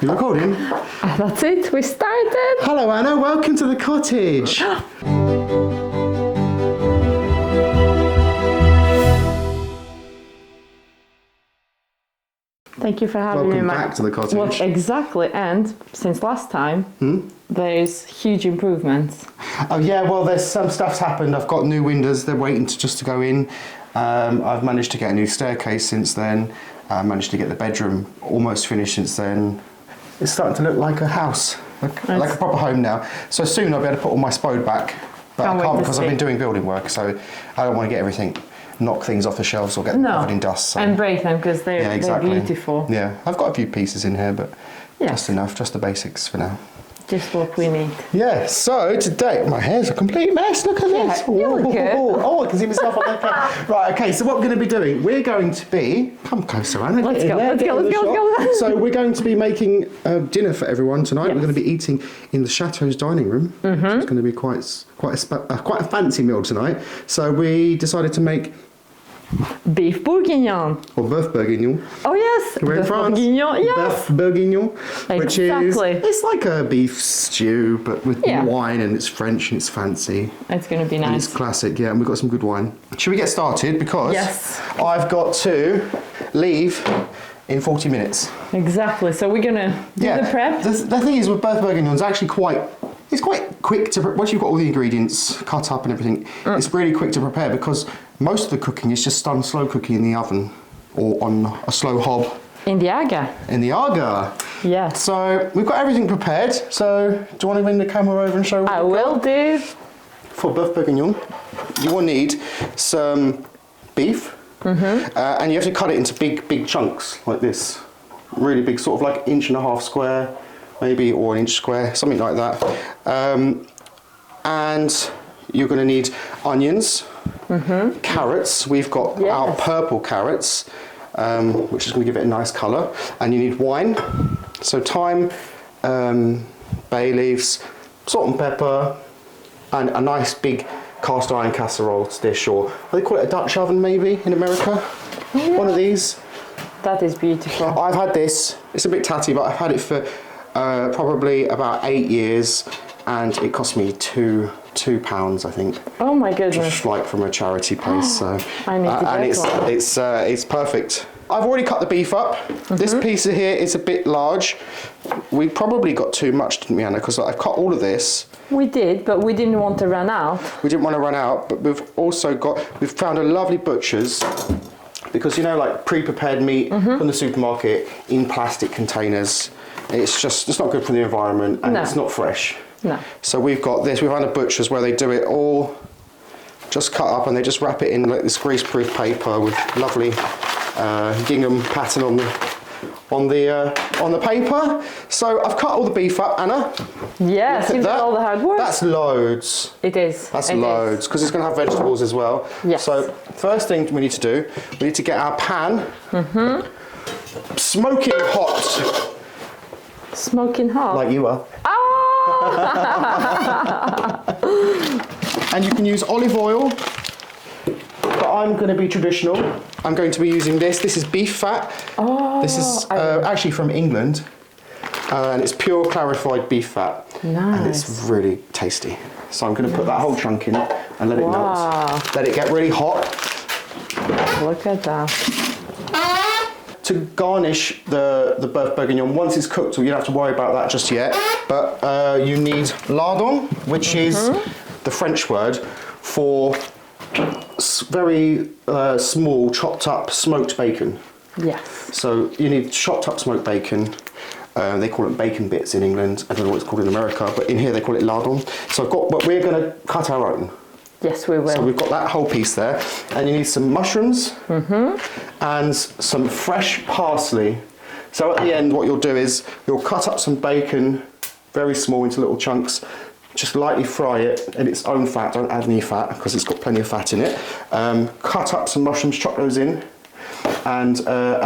You recording? That's it, we started. Hello Anna, welcome to the cottage. Thank you for having me. Welcome back to the cottage. Well, exactly, and since last time, there's huge improvements. Oh yeah, well there's some stuff's happened. I've got new windows, they're waiting just to go in. I've managed to get a new staircase since then. I managed to get the bedroom almost finished since then. It's starting to look like a house, like a proper home now. So soon I'll be able to put all my spode back, but I can't because I've been doing building work, so I don't want to get everything, knock things off the shelves or get them covered in dust. So. And break them because they're beautiful. Yeah, I've got a few pieces in here, but yes. Just enough, just the basics for now. Just what we need. Yeah, so today, my hair's a complete mess, look at this. You look good. Oh, I can see myself on the camera. Right, okay, so what we're going to be doing, we're going to be, come closer Anna. Let's go. So we're going to be making dinner for everyone tonight. Yes. We're going to be eating in the Chateau's dining room. It's going to be quite a fancy meal tonight. So we decided to make Beef Bourguignon. Or Beef Bourguignon. Oh yes, We're in France. Bourguignon, yes. Beef Bourguignon, which is, exactly. it's like a beef stew, but with wine, and it's French and it's fancy. It's going to be nice. And it's classic, yeah, and we've got some good wine. Should we get started? Because I've got to leave in 40 minutes. Exactly, so we're going to do the prep. The thing is with Beef Bourguignon, it's quite quick to, once you've got all the ingredients cut up and everything, it's really quick to prepare because most of the cooking is just done slow cooking in the oven or on a slow hob. In the aga. In the aga. Yes. So we've got everything prepared. So do you want to bring the camera over and show what I will do. For Beef Bourguignon, you will need some beef, and you have to cut it into big chunks like this. Really big, sort of like 1.5 inch square, maybe, or 1 inch square, something like that. And you're going to need onions, carrots. We've got our purple carrots, which is going to give it a nice colour. And you need wine, so thyme, bay leaves, salt and pepper, and a nice big cast iron casserole dish, or they call it a Dutch oven maybe in America. One of these. That is beautiful. I've had this. It's a bit tatty, but I've had it for probably about 8 years, and it cost me £2, I think. Oh my goodness! Just like from a charity place. So I need to and get one. it's perfect. I've already cut the beef up. This piece of here is a bit large. We probably got too much, didn't we, Anna? Because I've cut all of this. We did, but we didn't want to run out. We didn't want to run out, but we've found a lovely butcher's. Because you know, like pre-prepared meat from the supermarket in plastic containers, it's not good for the environment, and it's not fresh. No. So we've got this. We've found a butcher's where they do it all just cut up, and they just wrap it in like this grease-proof paper with lovely gingham pattern on the paper. So I've cut all the beef up, Anna. Yes, you've done all the hard work. That's loads. It is. That's loads, because it's going to have vegetables as well. Yes. So first thing we need to do, we need to get our pan smoking hot. Smoking hot? Like you are. Oh! And you can use olive oil, but I'm going to be traditional. I'm going to be using this. This is beef fat. Oh, this is actually from England, and it's pure clarified beef fat. Nice. And it's really tasty. So I'm going to put that whole chunk in and let it melt. Let it get really hot. Look at that. To garnish the Beef Bourguignon, once it's cooked, you don't have to worry about that just yet, but you need lardon, which is the French word for very small chopped up smoked bacon. Yes. So you need chopped up smoked bacon. They call it bacon bits in England. I don't know what it's called in America, but in here they call it lardon. So but we're going to cut our own. Yes, we will. So we've got that whole piece there, and you need some mushrooms and some fresh parsley. So at the end, what you'll do is you'll cut up some bacon, very small, into little chunks. Just lightly fry it in its own fat. Don't add any fat because it's got plenty of fat in it. Cut up some mushrooms, chop those in, and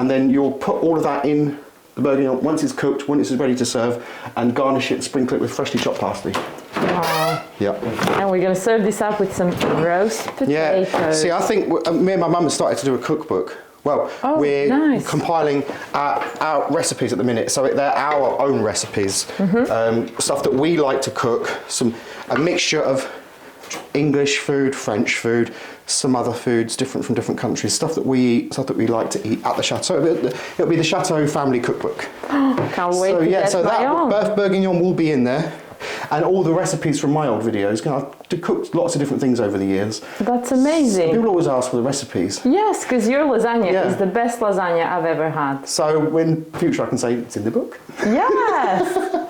then you'll put all of that in the bourguignon once it's cooked, when it's ready to serve, and garnish it and sprinkle it with freshly chopped parsley. Wow. Yeah. And we're going to serve this up with some roast potatoes. Yeah. See, I think me and my mum have started to do a cookbook Well, we're compiling our recipes at the minute, so they're our own recipes. Stuff that we like to cook, a mixture of English food, French food, some other foods different from different countries, stuff that we like to eat at the Chateau. It'll be the Chateau family cookbook. Can't wait to get so my own. Beef Bourguignon will be in there. And all the recipes from my old videos. I've cooked lots of different things over the years. That's amazing. People always ask for the recipes. Yes, because your lasagna is the best lasagna I've ever had. So in future I can say it's in the book. Yes.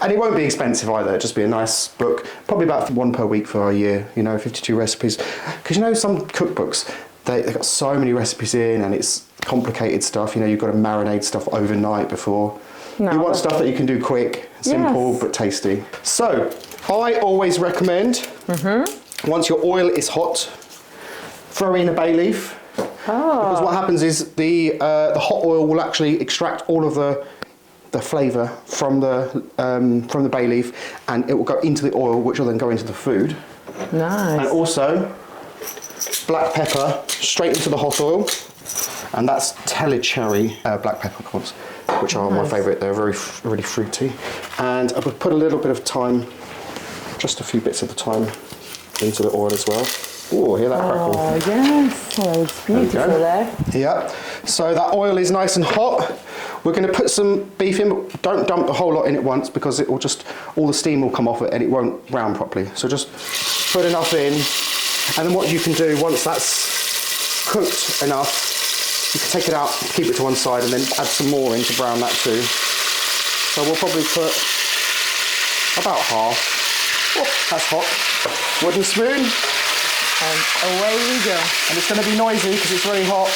And it won't be expensive either. It'll just be a nice book. Probably about one per week for a year, 52 recipes. Because some cookbooks, they've got so many recipes in and it's complicated stuff. You've got to marinate stuff overnight before. No, you want stuff that you can do quick, simple, but tasty. So, I always recommend, once your oil is hot, throw in a bay leaf. Because what happens is the hot oil will actually extract all of the flavour from the bay leaf, and it will go into the oil, which will then go into the food. Nice. And also, black pepper straight into the hot oil, and that's Cherry black peppercorns, which are my favourite. They're really fruity. And I would put a little bit of thyme, just a few bits at a time, into the oil as well. Oh, hear that crackle? Oh, yes. Oh, it's beautiful there. Yeah. So that oil is nice and hot. We're going to put some beef in, but don't dump the whole lot in at once because it will all the steam will come off it and it won't brown properly. So just put enough in. And then what you can do, once that's cooked enough, you can take it out, keep it to one side, and then add some more in to brown that too. So we'll probably put about half. Oh, that's hot. Wooden spoon. And away we go. And it's going to be noisy because it's very hot.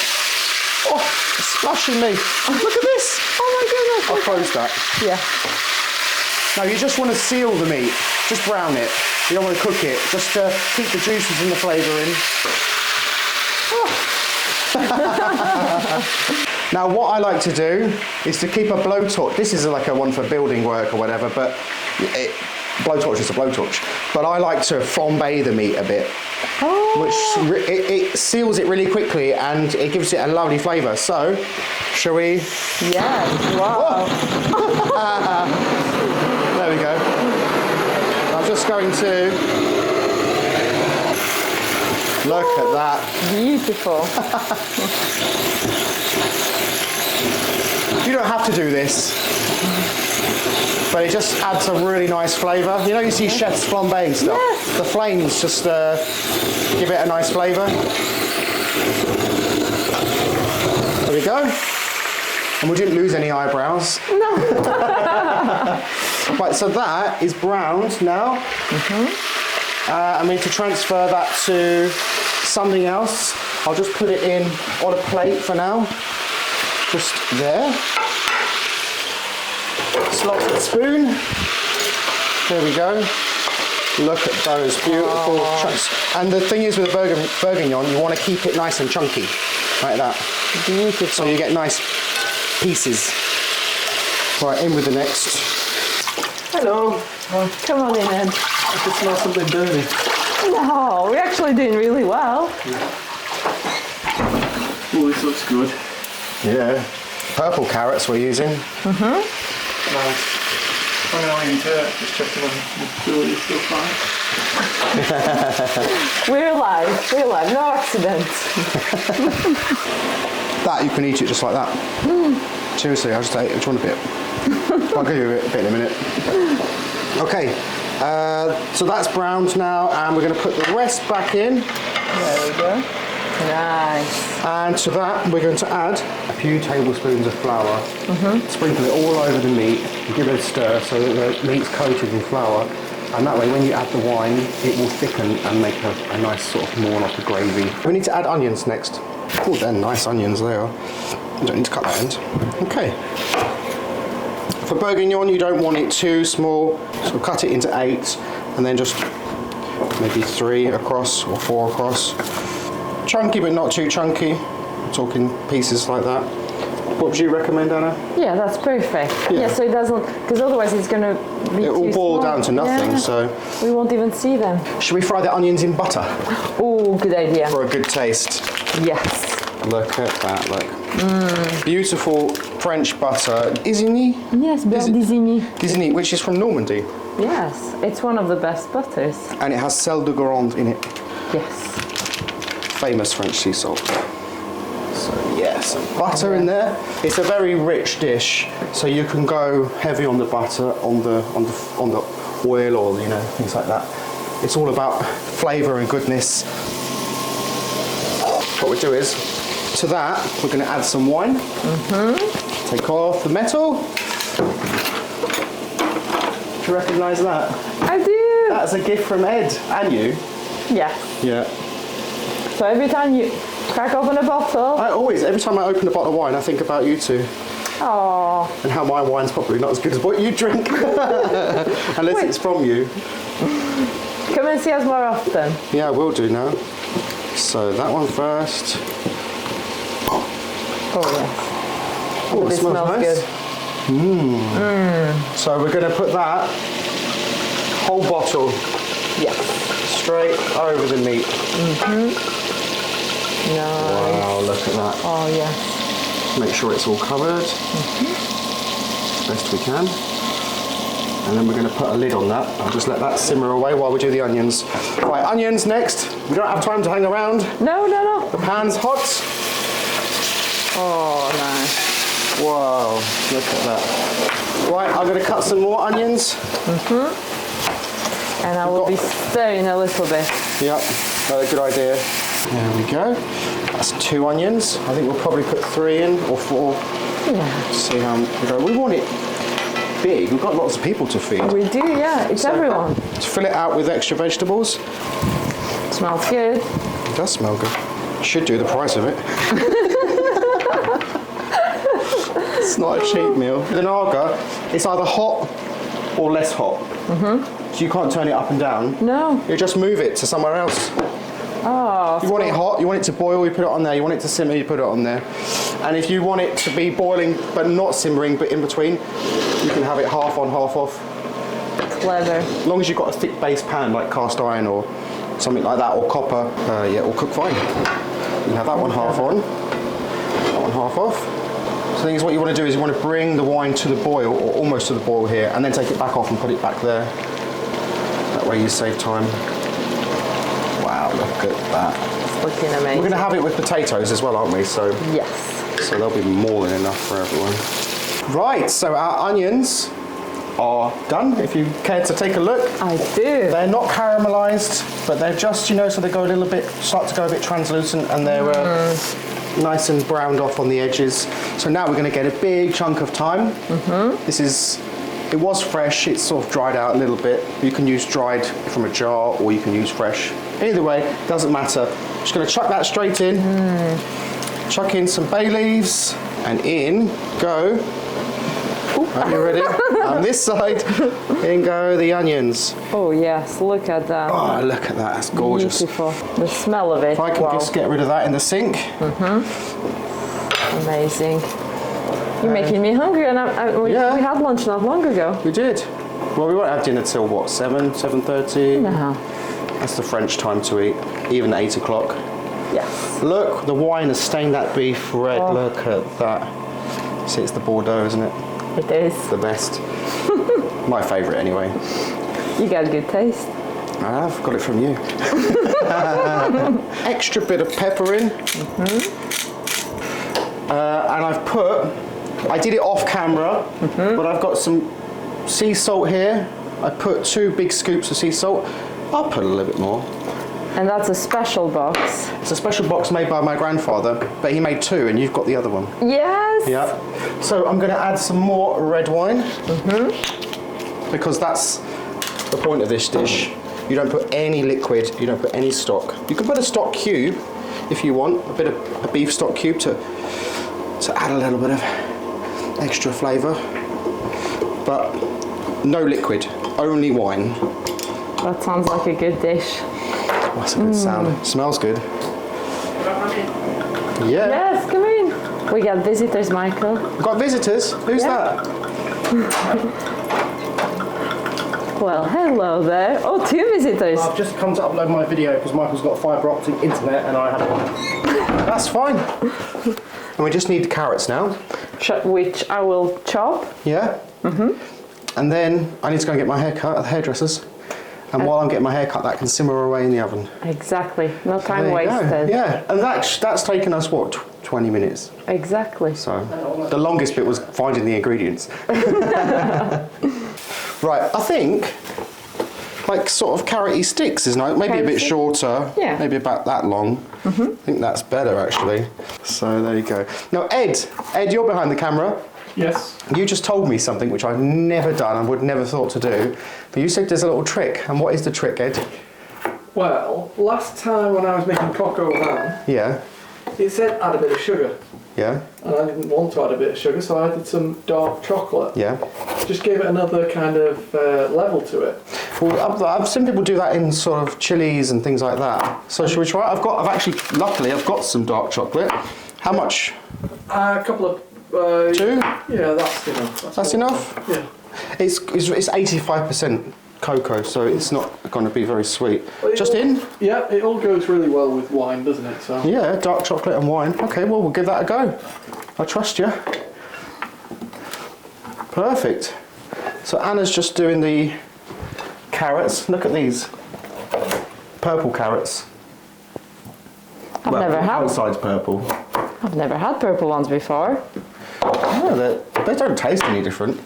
Oh, it's splashing me. Look at this. Oh my goodness. I'll close that. Yeah. Now you just want to seal the meat. Just brown it. You don't want to cook it. Just keep the juices and the flavour in. Now what I like to do is to keep a blowtorch. This is like a one for building work or whatever, but blowtorch is a blowtorch. But I like to flambe the meat a bit, which it seals it really quickly and it gives it a lovely flavour. So, shall we? Yeah. Wow. There we go. I'm just going to. Look at that. Beautiful. You don't have to do this, but it just adds a really nice flavour. You see chefs flambe stuff. Yes. The flames just give it a nice flavour. There we go. And we didn't lose any eyebrows. No. Right, so that is browned now. I need to transfer that to something else. I'll just put it in on a plate for now. Just there. Slot the spoon. There we go. Look at those beautiful chunks. And the thing is with the bourguignon, you want to keep it nice and chunky, like that. Beautiful. So you get nice pieces. Right, in with the next. Hello. Oh, come on in, Ed. I can smell something dirty. No, we're actually doing really well. Oh, this looks good. Yeah. Purple carrots we're using. Nice. I'm going to just check the food is still fine. We're alive, no accidents. That, you can eat it just like that. Seriously, I'll just eat it. Do you want a bit? I'll give you a bit in a minute. Okay, so that's browned now, and we're going to put the rest back in. There we go. Nice. And to that, we're going to add a few tablespoons of flour. Sprinkle it all over the meat, and give it a stir so that the meat's coated in flour. And that way, when you add the wine, it will thicken and make a nice sort of more like a gravy. We need to add onions next. Oh, they're nice onions, they are. You don't need to cut that end. Okay. For bourguignon, you don't want it too small, so cut it into 8, and then just maybe 3 across or 4 across. Chunky, but not too chunky. I'm talking pieces like that. What would you recommend, Anna? Yeah, that's perfect. Yeah, so it doesn't, because otherwise it's going to be It will too boil small. down to nothing, so. We won't even see them. Should we fry the onions in butter Oh, good idea. for a good taste? Yes. Look at that, look. Beautiful French butter. Isigny? Yes, Beurre d'Isigny. Isigny, which is from Normandy. Yes, it's one of the best butters. And it has sel de Guérande in it. Yes. Famous French sea salt. So yeah, some butter in there. It's a very rich dish, so you can go heavy on the butter, on the oil, or things like that. It's all about flavour and goodness. What we do is, to that we're going to add some wine. Take off the metal. Do you recognise that? I do. That's a gift from Edd and you. Yeah. Yeah. So every time you crack open a bottle. Every time I open a bottle of wine, I think about you two. Oh. And how my wine's probably not as good as what you drink. Unless it's from you. Come and see us more often. Yeah, I will do now. So that one first. Oh yes. Oh, it smells nice. Good. So we're going to put that whole bottle straight over the meat. Nice. Wow, look at that. Oh yes. Make sure it's all covered best we can. And then we're going to put a lid on that. I'll just let that simmer away while we do the onions. Right, onions next. We don't have time to hang around. No. The pan's hot. Oh, nice. Wow, look at that. Right, I'm going to cut some more onions. And I will be stirring a little bit. Yep, another good idea. There we go. That's 2 onions. I think we'll probably put 3 in, or 4. Yeah. See how we go. We want it big. We've got lots of people to feed. We do, yeah. It's everyone. Let's fill it out with extra vegetables. Smells good. It does smell good. Should do the price of it. It's not a cheap meal. The naga, it's either hot or less hot. So you can't turn it up and down. No. You just move it to somewhere else. Oh. You want it hot, you want it to boil, you put it on there. You want it to simmer, you put it on there. And if you want it to be boiling but not simmering, but in between, you can have it half on, half off. Clever. As long as you've got a thick base pan like cast iron or something like that, or copper, yeah, it will cook fine. You can have that one half on, that one half off. So the thing is, what you want to do is you want to bring the wine to the boil, or almost to the boil here, and then take it back off and put it back there. That way you save time. Wow, look at that. It's looking amazing. We're going to have it with potatoes as well, aren't we? So yes. So there'll be more than enough for everyone. Right, so our onions are done. If you care to take a look. I do. They're not caramelized, but they're just, so they go a little bit, start to go a bit translucent, and they're nice and browned off on the edges. So now we're going to get a big chunk of thyme. It was fresh, it's sort of dried out a little bit. You can use dried from a jar, or you can use fresh. Either way, doesn't matter. Just going to chuck that straight in. Chuck in some bay leaves, and in go. Are you ready? On this side, in go the onions. Oh yes, look at that. Oh, look at that, that's gorgeous. Beautiful. The smell of it. If I can just get rid of that in the sink. Amazing. You're making me hungry, and we had lunch not long ago. We did. Well, we won't have dinner till what, 7:30? No. That's the French time to eat, even at 8 o'clock. Yes. Look, the wine has stained that beef red. Oh. Look at that. See, it's the Bordeaux, isn't it? It is. The best. My favourite, anyway. You got good taste. I've got it from you. Extra bit of pepper in. And I did it off camera, but I've got some sea salt here. I put 2 big scoops of sea salt. I'll put a little bit more. And that's a special box. It's a special box made by my grandfather, but he made 2 and you've got the other one. Yes! Yeah. So I'm going to add some more red wine, because that's the point of this dish. You don't put any liquid, you don't put any stock. You can put a stock cube if you want, a beef stock cube to add a little bit of extra flavour, but no liquid, only wine. That sounds like a good dish. That's a good sound. It smells good. Yeah. Yes, come in. We got visitors, Michael. We've got visitors. Who's that? Well, hello there. Oh, 2 visitors. I've just come to upload my video because Michael's got fibre optic internet and I haven't. That's fine. And we just need the carrots now. Which I will chop. Yeah. And then I need to go and get my hair cut at the hairdresser's. And while I'm getting my hair cut, that can simmer away in the oven. Exactly. No time There you go. wasted. Yeah, and that's taken us, what, 20 minutes? Exactly. So the longest bit was finding the ingredients. Right, I think like sort of carroty sticks is nice. Maybe a bit shorter. Yeah. Maybe about that long. I think that's better actually. So there you go. Now Ed, you're behind the camera. Yes. You just told me something which I've never done and would never thought to do. But you said there's a little trick. And what is the trick, Ed? Well, last time when I was making coq au vin, Yeah. it said add a bit of sugar. Yeah. And I didn't want to add a bit of sugar, so I added some dark chocolate. Yeah. Just gave it another kind of level to it. Well, I've seen people do that in sort of chilies and things like that. So should we try it? Luckily I've got some dark chocolate. How much? A couple of... 2? Yeah, that's enough. That's enough? Yeah. It's 85% cocoa, so it's not going to be very sweet. Just in? Yeah, it all goes really well with wine, doesn't it? So. Yeah, dark chocolate and wine. Okay, well, we'll give that a go. I trust you. Perfect. So Anna's just doing the carrots. Look at these. Purple carrots. I've never had. Outside's purple. I've never had purple ones before. Oh, they don't taste any different.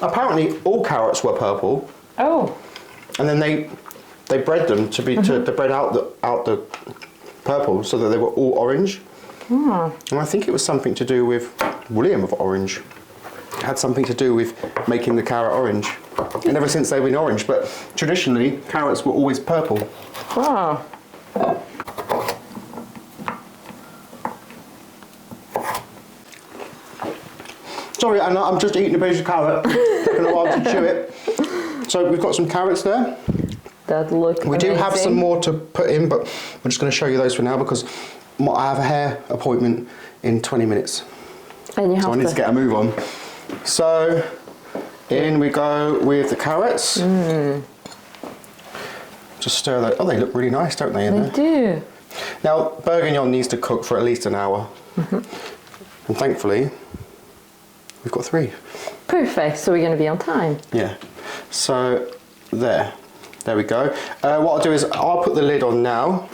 Apparently, all carrots were purple. Oh. And then they bred them to bred out the purple so that they were all orange. And I think it was something to do with William of Orange. It had something to do with making the carrot orange. And ever since they've been orange, but traditionally carrots were always purple. Wow. Sorry, Anna, I'm just eating a piece of carrot. Taking a while to chew it. So we've got some carrots there. That look We do have some more to put in, but we're just going to show you those for now because I have a hair appointment in 20 minutes. And you have So I need to get a move on. So in we go with the carrots. Just stir those. Oh, they look really nice, don't they? They do. Now, bourguignon needs to cook for at least an hour. And thankfully, we've got 3. Perfect. So we're going to be on time. Yeah. So there we go. What I'll do is I'll put the lid on now.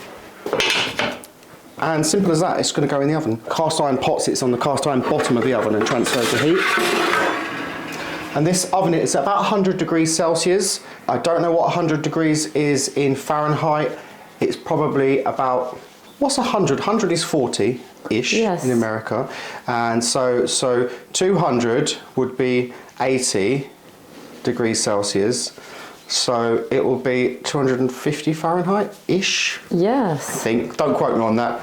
And simple as that, it's going to go in the oven. Cast iron pot sits on the cast iron bottom of the oven and transfers the heat. And this oven is about 100 degrees Celsius. I don't know what 100 degrees is in Fahrenheit. It's probably about, what's 100? 100 is 40-ish in America. And so 200 would be 80 degrees Celsius. So it will be 250 Fahrenheit-ish. Yes. I think. Don't quote me on that.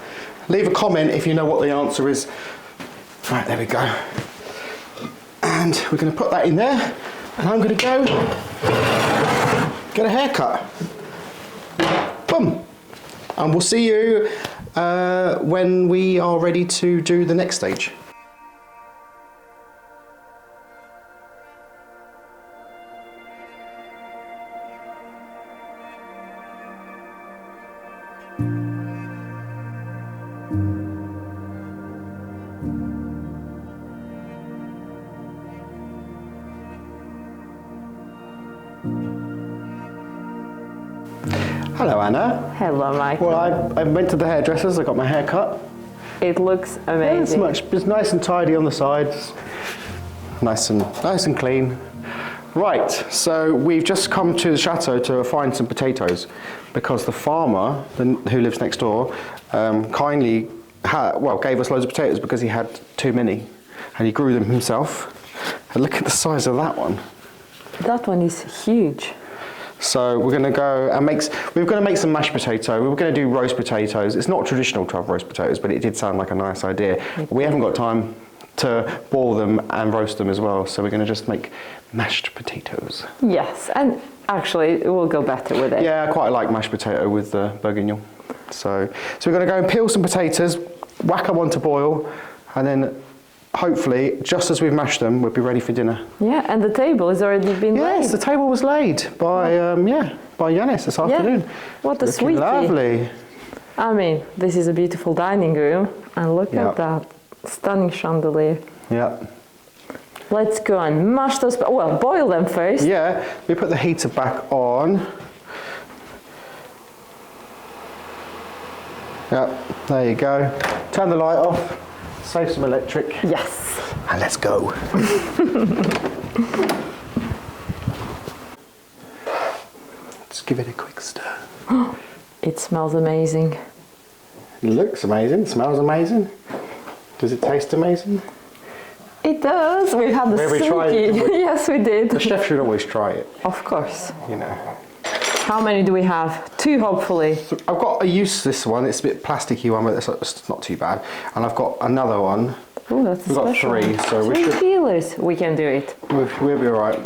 Leave a comment if you know what the answer is. Right, there we go. And we're going to put that in there. And I'm going to go get a haircut. Boom. And we'll see you when we are ready to do the next stage. Hello, Anna. Hello, Michael. Well, I went to the hairdressers. I got my hair cut. It looks amazing. Yeah, it's nice and tidy on the sides. Nice and clean. Right, so we've just come to the chateau to find some potatoes because the farmer who lives next door kindly gave us loads of potatoes because he had too many and he grew them himself. And look at the size of that one. That one is huge. So we're going to go and we're going to make some mashed potato. We were going to do roast potatoes. It's not traditional to have roast potatoes, but it did sound like a nice idea. We haven't got time to boil them and roast them as well, so we're going to just make mashed potatoes. Yes, and actually it will go better with it. Yeah, I quite like mashed potato with the bourguignon. So we're going to go and peel some potatoes, whack them on to boil, and then hopefully, just as we've mashed them, we'll be ready for dinner. Yeah, and the table has already been laid. Yes, the table was laid by Yanis this afternoon. What a Looking sweetie. lovely. I mean, this is a beautiful dining room, and look Yeah. at that stunning chandelier. Yeah. Let's go and mash those, well, boil them first. Yeah, we put the heater back on. Yeah, there you go. Turn the light off, save some electric, Yes. and let's go. Let's give it a quick stir. It smells amazing. It looks amazing, smells amazing. Does it taste amazing? It does. We've had the Have we tried it? suki. Yes, we The did. chef should always try it, Of course. you know. How many do we have? 2, hopefully. I've got a useless one, it's a bit plasticky one, but it's not too bad. And I've got another one. Oh, that's We've got special 3, so we 3 should, peelers. We can do it. we'll be alright.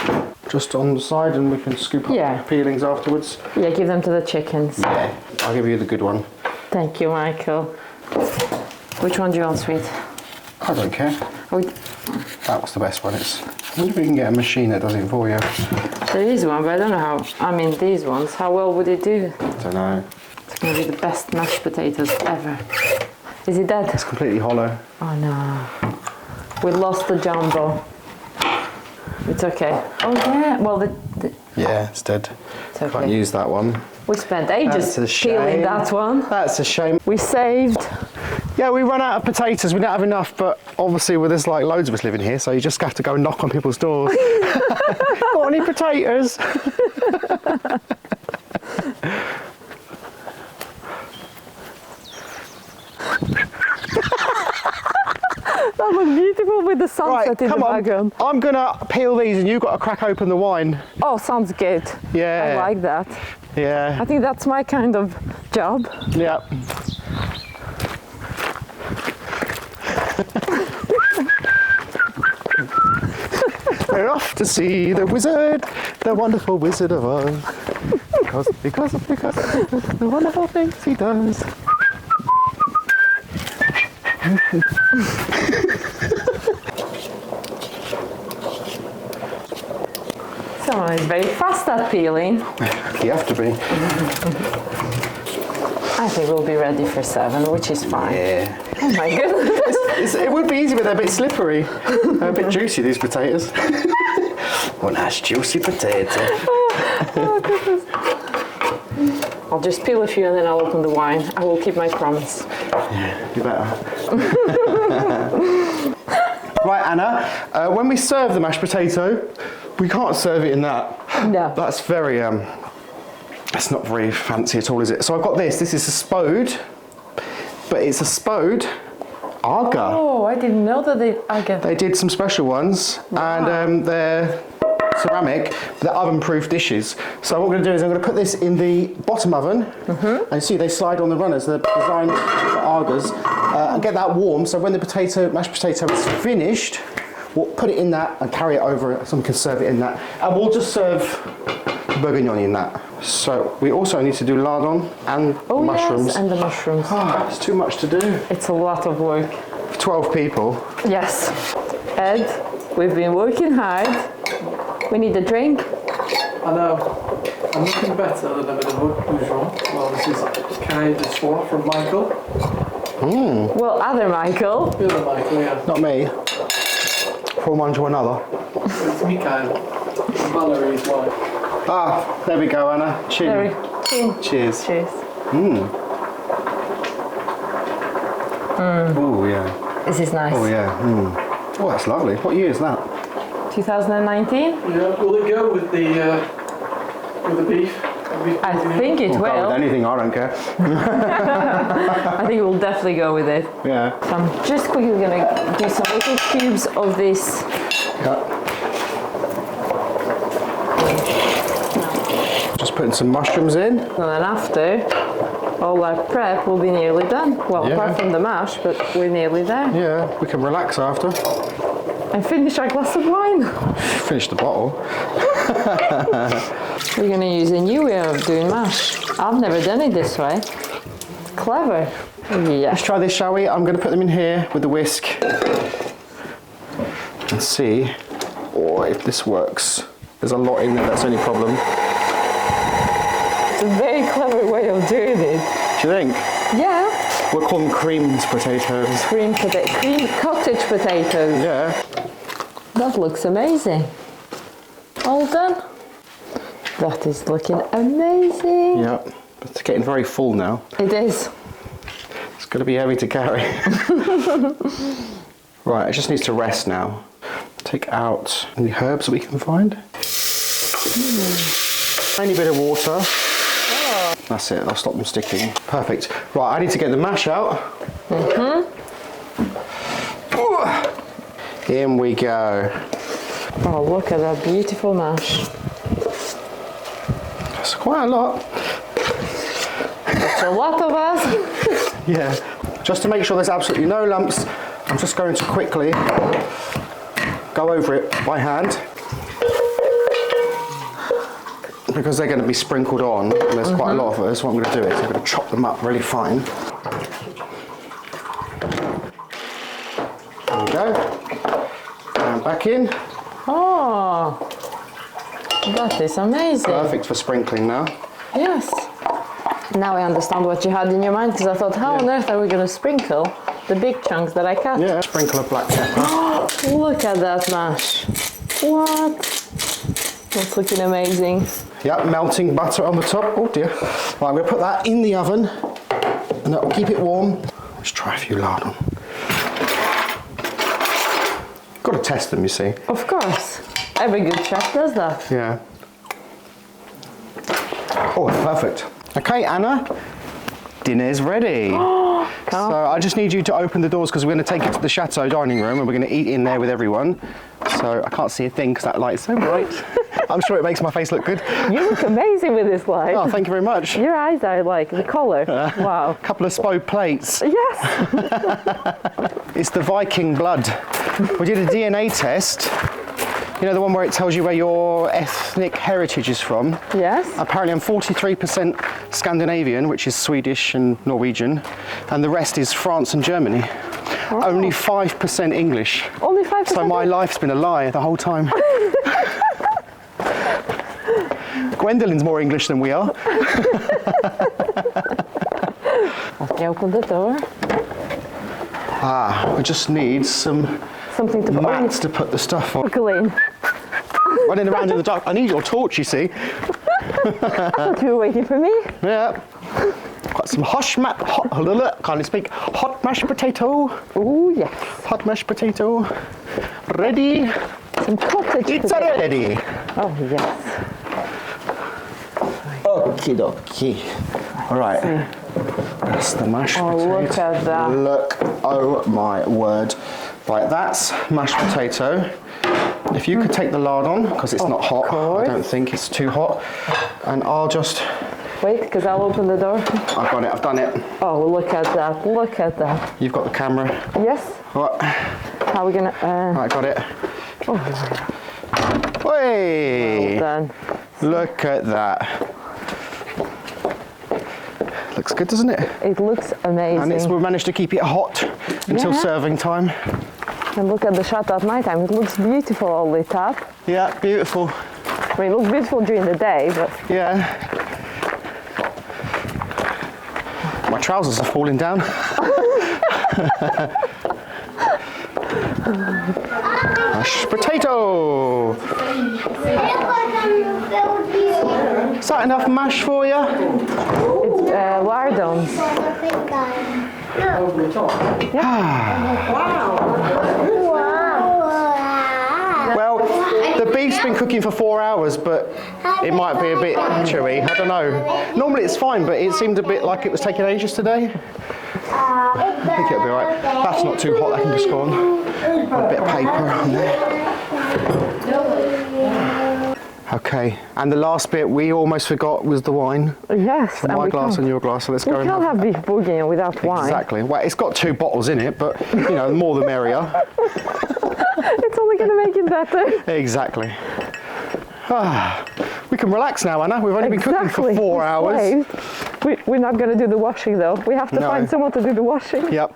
Just on the side and we can scoop up Yeah. the peelings afterwards. Yeah, give them to the chickens. Yeah, I'll give you the good one. Thank you, Michael. Which one do you want, sweet? I don't care. Oh, That was the best one. I wonder if we can get a machine that does it for you. there is one, but I don't know how. I mean, these ones, how well would it do? I don't know. It's going to be the best mashed potatoes ever. Is it dead? It's completely hollow. Oh no. We lost the jumbo. It's okay. Oh yeah, well, Yeah, it's dead. it's okay. Can't use that one. We spent ages That's a shame. peeling that one. That's a shame. We saved. Yeah, we run out of potatoes. We don't have enough, but obviously with there's like loads of us living here, so you just have to go and knock on people's doors. Got any potatoes? That was beautiful with the sunset in the background. I'm gonna peel these, and you've got to crack open the wine. Oh, sounds good. Yeah. I like that. Yeah. I think that's my kind of job. Yeah. We're off to see the wizard, the wonderful Wizard of Oz. Because of the wonderful things he does. Someone is very fast at peeling. You have to be. I think we'll be ready for 7, which is fine. Yeah. Oh my goodness. It would be easy, but they're a bit slippery. They're a bit juicy, these potatoes. One nice juicy potato. Oh, goodness. I'll just peel a few and then I'll open the wine. I will keep my promise. Yeah, you better. Right, Anna, when we serve the mashed potato, we can't serve it in that. No. That's very, that's not very fancy at all, is it? So I've got this. This is a spode, but it's a spode Aga. Oh, I didn't know that They did some special ones, and they're ceramic, but they're oven-proof dishes. So what I'm going to do is I'm going to put this in the bottom oven, and see they slide on the runners. They're designed for Agas, and get that warm. So when the mashed potato is finished, we'll put it in that and carry it over. Someone can serve it in that, and we'll just serve bourguignon in that. So we also need to do lardon and mushrooms. Yes, and the mushrooms. Ah, it's too much to do. It's a lot of work. For 12 people. Yes. Ed, we've been working hard. We need a drink. I know. I'm looking better than a bit of Bourguignon. Well, this is Cottage from Michael. Well, other Michael. The other Michael, yeah. Not me. From one to another. It's Mikhail. Valerie's wife. Ah, there we go, Anna. Chin. Very chin. Cheers. Cheers. Oh yeah. This is nice. Oh yeah. Oh, that's lovely. What year is that? 2019? Yeah, will it go with the beef? I think it Go with will. anything. I don't care. I think we'll definitely go with it. Yeah. So I'm just quickly gonna do some little cubes of this. Yeah. Just putting some mushrooms in. And then after, all our prep will be nearly done. Well, Yeah. apart from the mash, but we're nearly there. Yeah, we can relax after. And finish our glass of wine. Finish the bottle. We're gonna use a new way of doing mash. I've never done it this way. Clever. Yeah. Let's try this, shall we? I'm going to put them in here with the whisk and see if this works. There's a lot in there, that's the only problem. It's a very clever way of doing it. Do you think? Yeah. We'll call them creamed potatoes. Cream cottage potatoes. Yeah. That looks amazing. All done. That is looking amazing. Yeah. It's getting very full now. It is. It's going to be heavy to carry. Right, it just needs to rest now. Take out any herbs that we can find. Tiny bit of water. Oh. That's it, I'll stop them sticking. Perfect. Right, I need to get the mash out. In we go. Oh, look at that beautiful mash. That's quite a lot. That's a lot of us. Yeah. Just to make sure there's absolutely no lumps, I'm just going to quickly go over it by hand. Because they're going to be sprinkled on, and there's quite a lot of us, what I'm going to do is I'm going to chop them up really fine. There we go. And back in. Oh, that is amazing. Perfect for sprinkling now. Yes. Now I understand what you had in your mind, because I thought, how on earth are we going to sprinkle the big chunks that I cut? Yeah, sprinkle of black pepper. Look at that mash. What? That's looking amazing. Yep, melting butter on the top. Oh dear. Right, I'm going to put that in the oven, and that will keep it warm. Let's try a few lardon. Got to test them, you see. Of course. Every good chef does that. Yeah. Oh, perfect. Okay, Anna, dinner's ready. So I just need you to open the doors because we're going to take it to the Chateau dining room and we're going to eat in there with everyone. So I can't see a thing because that light's so bright. I'm sure it makes my face look good. You look amazing with this light. Oh, thank you very much. Your eyes are like the colour. Wow. A couple of spode plates. Yes. It's the Viking blood. We did a DNA test. You know, the one where it tells you where your ethnic heritage is from? Yes. Apparently I'm 43% Scandinavian, which is Swedish and Norwegian, and the rest is France and Germany. Oh. Only 5% English. Only 5%? So my life's been a lie the whole time. Gwendolyn's more English than we are. Let me open the door. We just need some something to mats to put the stuff on. Clean. Running around in the dark. I need your torch, you see. I thought you were waiting for me. Yeah. Got some can't speak. Hot mashed potato. Oh yes. Hot mashed potato. Ready. Some cottage It's potato. ready. Oh yes. Okie dokie. All right. That's the mashed potato. Oh, look at that. Look. Oh my word. Right, that's mashed potato. If you could take the lard on, because it's not hot. I don't think it's too hot. And I'll just... Wait, because I'll open the door. I've got it, I've done it. Oh, look at that, look at that. You've got the camera. Yes. What? How are we gonna... Right, got it. Oh. Hey! Well done. Look at that. Looks good, doesn't it? It looks amazing. And we managed to keep it hot until serving time. And look at the Chateau at night time. It looks beautiful all lit up. Yeah, beautiful. I mean, it looks beautiful during the day, but... Yeah. My trousers are falling down. Mashed potato. Is that enough mash for you? It's lardons. Over the top. Well, the beef's been cooking for 4 hours, but it might be a bit chewy. I don't know. Normally it's fine, but it seemed a bit like it was taking ages today. I think it'll be alright. That's not too hot, that can just go on. Put a bit of paper on there. Okay, and the last bit we almost forgot was the wine. Yes. So my glass and your glass, so let's go and We can't have Beef Bourguignon without wine. Exactly. Well, it's got 2 bottles in it, but, you know, the more the merrier. It's only going to make it better. Exactly. We can relax now, Anna. We've only been cooking for 4 hours. We're not going to do the washing, though. We have to find someone to do the washing. Yep.